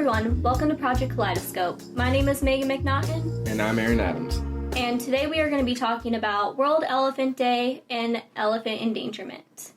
everyone, welcome to Project Kaleidoscope. My name is Megan McNaughton. And I'm Aaron Adams. And today we are going to be talking about World Elephant Day and elephant endangerment.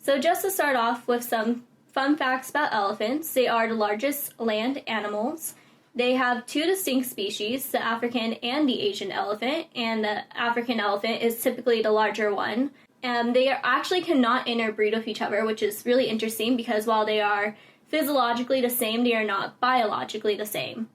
So just to start off with some fun facts about elephants, they are the largest land animals. They have two distinct species, the African and the Asian elephant, and the African elephant is typically the larger one. They actually cannot interbreed with each other, which is really interesting because while they are physiologically the same, they are not biologically the same.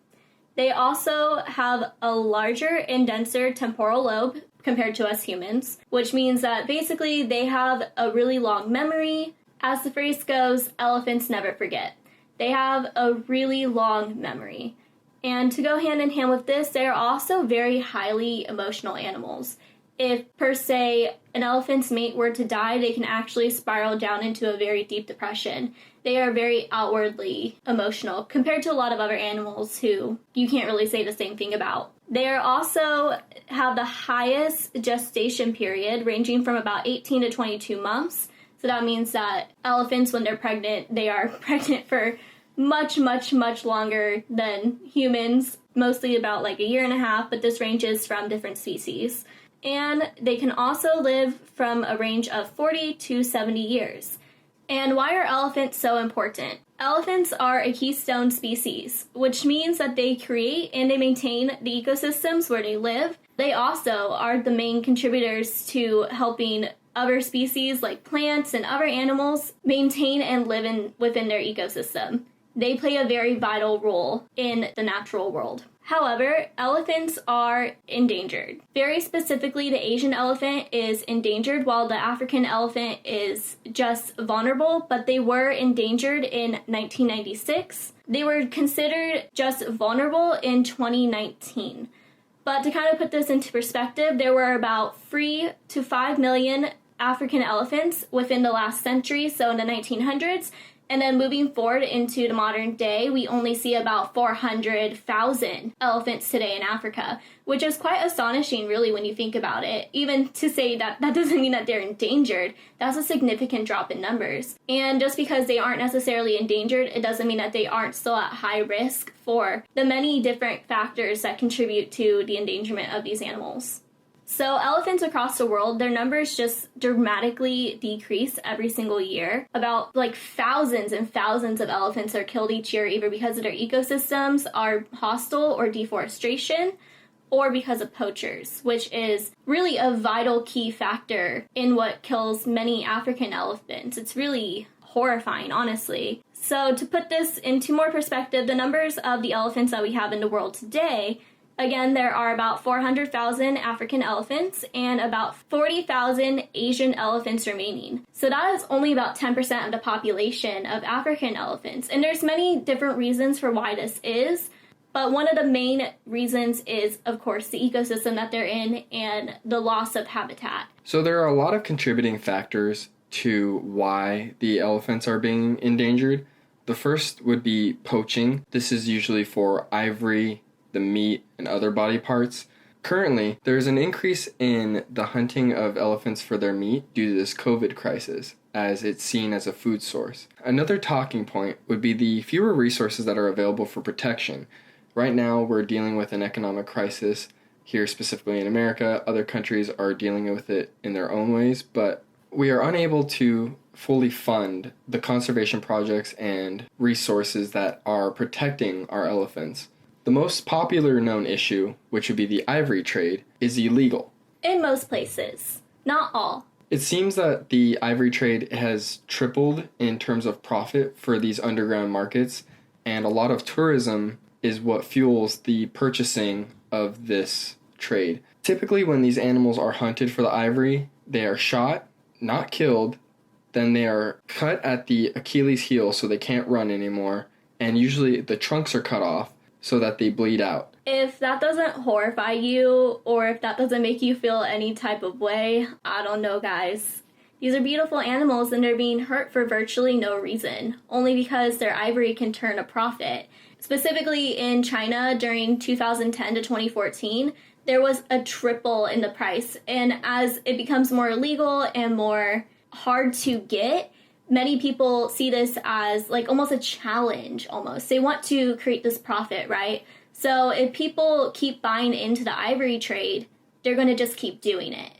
They also have a larger and denser temporal lobe compared to us humans, which means that basically they have a really long memory. As the phrase goes, elephants never forget. They have a really long memory. And to go hand in hand with this, they are also very highly emotional animals. If, per se, an elephant's mate were to die, they can actually spiral down into a very deep depression. They are very outwardly emotional compared to a lot of other animals who you can't really say the same thing about. They are also have the highest gestation period, ranging from about 18 to 22 months. So that means that elephants, when they're pregnant, they are pregnant for much longer than humans, mostly about like a year and a half, but this ranges from different species. And they can also live from a range of 40 to 70 years. And why are elephants so important? Elephants are a keystone species, which means that they create and they maintain the ecosystems where they live. They also are the main contributors to helping other species like plants and other animals maintain and live within their ecosystem. They play a very vital role in the natural world. However, elephants are endangered. Very specifically, the Asian elephant is endangered while the African elephant is just vulnerable, but they were endangered in 1996. They were considered just vulnerable in 2019. But to kind of put this into perspective, there were about 3 to 5 million African elephants within the last century, so in the 1900s. And then moving forward into the modern day, we only see about 400,000 elephants today in Africa, which is quite astonishing, really, when you think about it. Even to say that doesn't mean that they're endangered, that's a significant drop in numbers. And just because they aren't necessarily endangered, it doesn't mean that they aren't still at high risk for the many different factors that contribute to the endangerment of these animals. So elephants across the world, their numbers just dramatically decrease every single year. About like thousands and thousands of elephants are killed each year either because of their ecosystems are hostile or deforestation, or because of poachers, which is really a vital key factor in what kills many African elephants. It's really horrifying, honestly. So to put this into more perspective, the numbers of the elephants that we have in the world today, again, there are about 400,000 African elephants and about 40,000 Asian elephants remaining. So that is only about 10% of the population of African elephants. And there's many different reasons for why this is, but one of the main reasons is, of course, the ecosystem that they're in and the loss of habitat. So there are a lot of contributing factors to why the elephants are being endangered. The first would be poaching. This is usually for ivory, the meat, and other body parts. Currently, there is an increase in the hunting of elephants for their meat due to this COVID crisis, as it's seen as a food source. Another talking point would be the fewer resources that are available for protection. Right now, we're dealing with an economic crisis here, specifically in America. Other countries are dealing with it in their own ways, but we are unable to fully fund the conservation projects and resources that are protecting our elephants. The most popular known issue, which would be the ivory trade, is illegal. In most places, not all. It seems that the ivory trade has tripled in terms of profit for these underground markets, and a lot of tourism is what fuels the purchasing of this trade. Typically, when these animals are hunted for the ivory, they are shot, not killed, then they are cut at the Achilles heel so they can't run anymore, and usually the trunks are cut off so that they bleed out. If that doesn't horrify you, or if that doesn't make you feel any type of way, I don't know, guys. These are beautiful animals and they're being hurt for virtually no reason, only because their ivory can turn a profit. Specifically in China during 2010 to 2014, there was a triple in the price, and as it becomes more illegal and more hard to get, many people see this as like almost a challenge almost. They want to create this profit, right? So if people keep buying into the ivory trade, they're going to just keep doing it.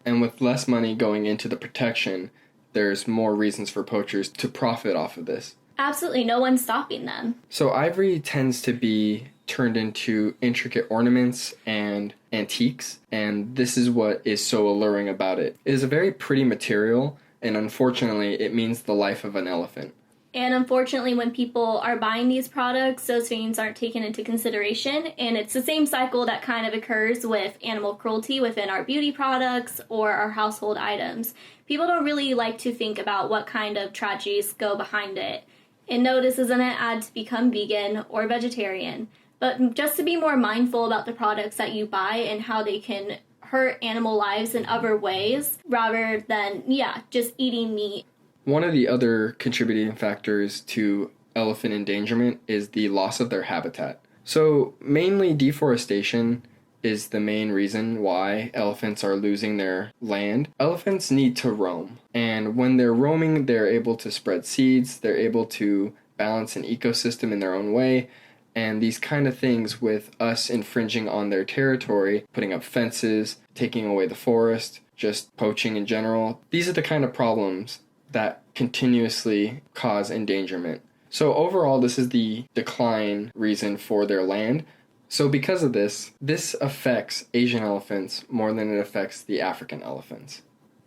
And with less money going into the protection, there's more reasons for poachers to profit off of this. Absolutely, no one's stopping them. So ivory tends to be turned into intricate ornaments and antiques, and this is what is so alluring about it. It is a very pretty material, and unfortunately, it means the life of an elephant. And unfortunately, when people are buying these products, those things aren't taken into consideration. And it's the same cycle that kind of occurs with animal cruelty within our beauty products or our household items. People don't really like to think about what kind of tragedies go behind it. And no, this isn't an ad to become vegan or vegetarian, but just to be more mindful about the products that you buy and how they can hurt animal lives in other ways rather than, just eating meat. One of the other contributing factors to elephant endangerment is the loss of their habitat. So mainly deforestation is the main reason why elephants are losing their land. Elephants need to roam, and when they're roaming, they're able to spread seeds, they're able to balance an ecosystem in their own way, and these kind of things with us infringing on their territory, putting up fences, taking away the forest, just poaching in general, these are the kind of problems that continuously cause endangerment. So overall, this is the decline reason for their land. So because of this affects Asian elephants more than it affects the African elephants.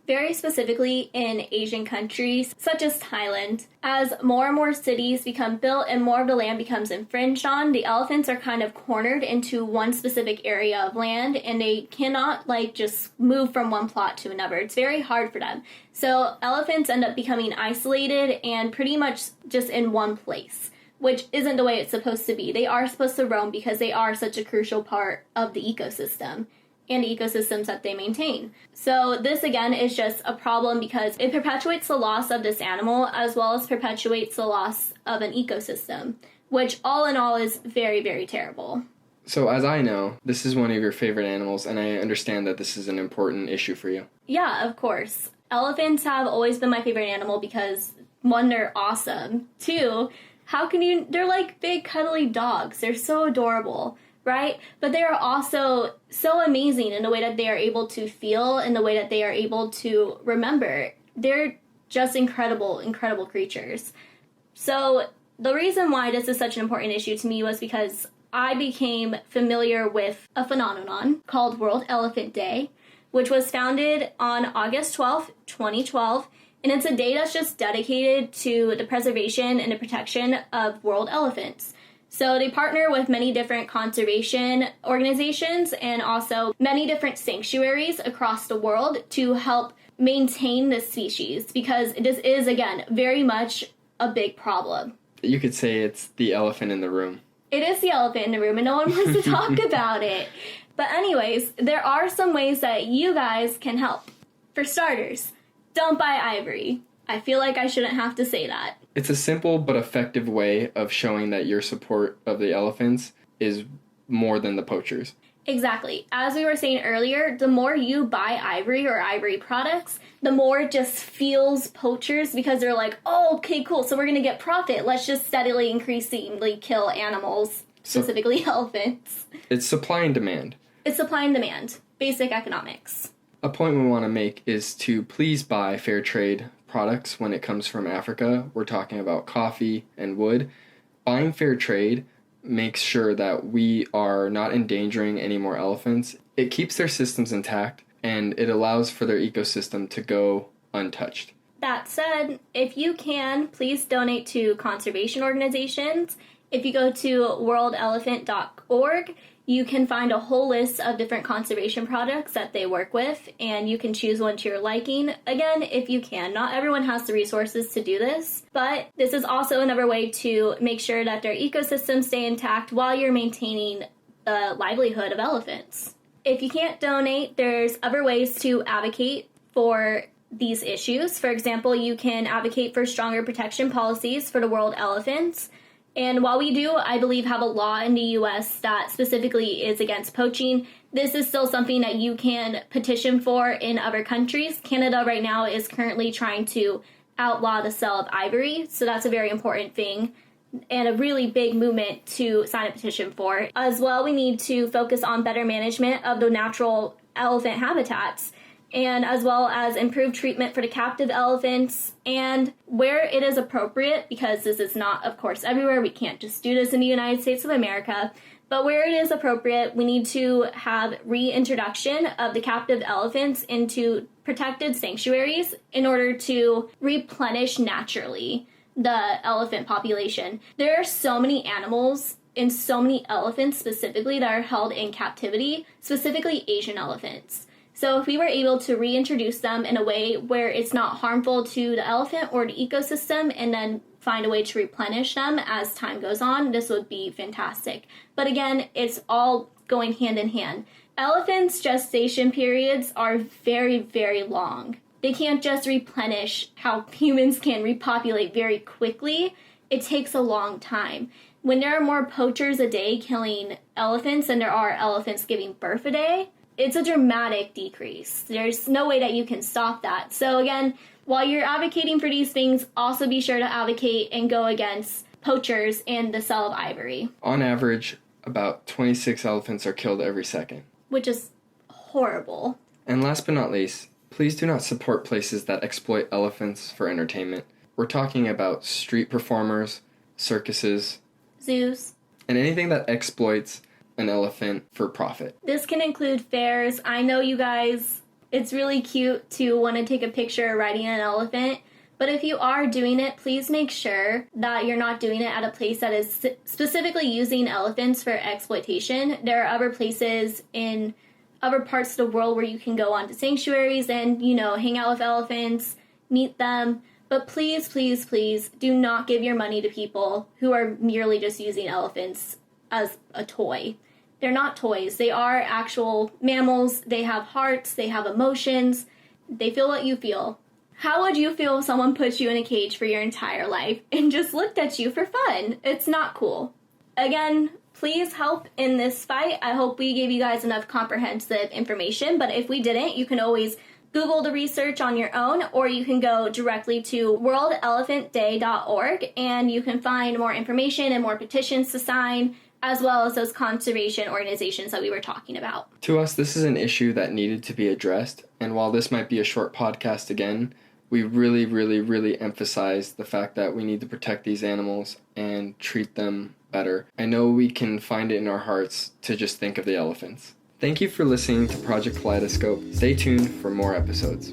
Very specifically in Asian countries, such as Thailand, as more and more cities become built and more of the land becomes infringed on, the elephants are kind of cornered into one specific area of land, and they cannot just move from one plot to another. It's very hard for them. So elephants end up becoming isolated and pretty much just in one place, which isn't the way it's supposed to be. They are supposed to roam because they are such a crucial part of the ecosystem and the ecosystems that they maintain. So this again is just a problem because it perpetuates the loss of this animal as well as perpetuates the loss of an ecosystem, which all in all is very, very terrible. So as I know, this is one of your favorite animals, and I understand that this is an important issue for you. Yeah, of course. Elephants have always been my favorite animal because, one, they're awesome. Two, they're like big cuddly dogs. They're so adorable, right? But they are also so amazing in the way that they are able to feel and the way that they are able to remember. They're just incredible, incredible creatures. So the reason why this is such an important issue to me was because I became familiar with a phenomenon called World Elephant Day, which was founded on August 12th, 2012, and it's a day that's just dedicated to the preservation and the protection of world elephants. So they partner with many different conservation organizations and also many different sanctuaries across the world to help maintain this species because this is, again, very much a big problem. You could say it's the elephant in the room. It is the elephant in the room and no one wants to talk about it. But anyways, there are some ways that you guys can help. For starters, don't buy ivory. I feel like I shouldn't have to say that. It's a simple but effective way of showing that your support of the elephants is more than the poachers. Exactly. As we were saying earlier, the more you buy ivory or ivory products, the more it just fuels poachers because they're like, oh, okay, cool, so we're going to get profit. Let's just steadily increasingly kill animals, specifically elephants. It's supply and demand. It's supply and demand. Basic economics. A point we want to make is to please buy fair trade products when it comes from Africa. We're talking about coffee and wood. Buying fair trade makes sure that we are not endangering any more elephants. It keeps their systems intact, and it allows for their ecosystem to go untouched. That said, if you can, please donate to conservation organizations. If you go to worldelephant.org, you can find a whole list of different conservation products that they work with, and you can choose one to your liking. Again, if you can. Not everyone has the resources to do this, but this is also another way to make sure that their ecosystems stay intact while you're maintaining the livelihood of elephants. If you can't donate, there's other ways to advocate for these issues. For example, you can advocate for stronger protection policies for the world elephants. And while we do, I believe, have a law in the U.S. that specifically is against poaching, this is still something that you can petition for in other countries. Canada right now is currently trying to outlaw the sale of ivory. So that's a very important thing and a really big movement to sign a petition for. As well, we need to focus on better management of the natural elephant habitats, and as well as improved treatment for the captive elephants, and where it is appropriate, because this is not, of course, everywhere, we can't just do this in the United States of America, but where it is appropriate, we need to have reintroduction of the captive elephants into protected sanctuaries in order to replenish naturally the elephant population. There are so many animals and so many elephants specifically that are held in captivity, specifically Asian elephants. So if we were able to reintroduce them in a way where it's not harmful to the elephant or the ecosystem, and then find a way to replenish them as time goes on, this would be fantastic. But again, it's all going hand in hand. Elephants' gestation periods are very, very long. They can't just replenish how humans can repopulate very quickly. It takes a long time. When there are more poachers a day killing elephants than there are elephants giving birth a day, it's a dramatic decrease. There's no way that you can stop that. So again, while you're advocating for these things, also be sure to advocate and go against poachers and the sale of ivory. On average, about 26 elephants are killed every second, Which is horrible. And last but not least, please do not support places that exploit elephants for entertainment. We're talking about street performers, circuses, Zoos. and anything that exploits an elephant for profit. This can include fairs. I know you guys, it's really cute to want to take a picture riding an elephant, but if you are doing it, please make sure that you're not doing it at a place that is specifically using elephants for exploitation. There are other places in other parts of the world where you can go onto sanctuaries and, hang out with elephants, meet them. But please, please, please do not give your money to people who are merely just using elephants as a toy. They're not toys. They are actual mammals. They have hearts. They have emotions. They feel what you feel. How would you feel if someone put you in a cage for your entire life and just looked at you for fun? It's not cool. Again, please help in this fight. I hope we gave you guys enough comprehensive information, but if we didn't, you can always Google the research on your own, or you can go directly to worldelephantday.org and you can find more information and more petitions to sign, as well as those conservation organizations that we were talking about. To us, this is an issue that needed to be addressed, and while this might be a short podcast again, we really, really, really emphasize the fact that we need to protect these animals and treat them better. I know we can find it in our hearts to just think of the elephants. Thank you for listening to Project Kaleidoscope. Stay tuned for more episodes.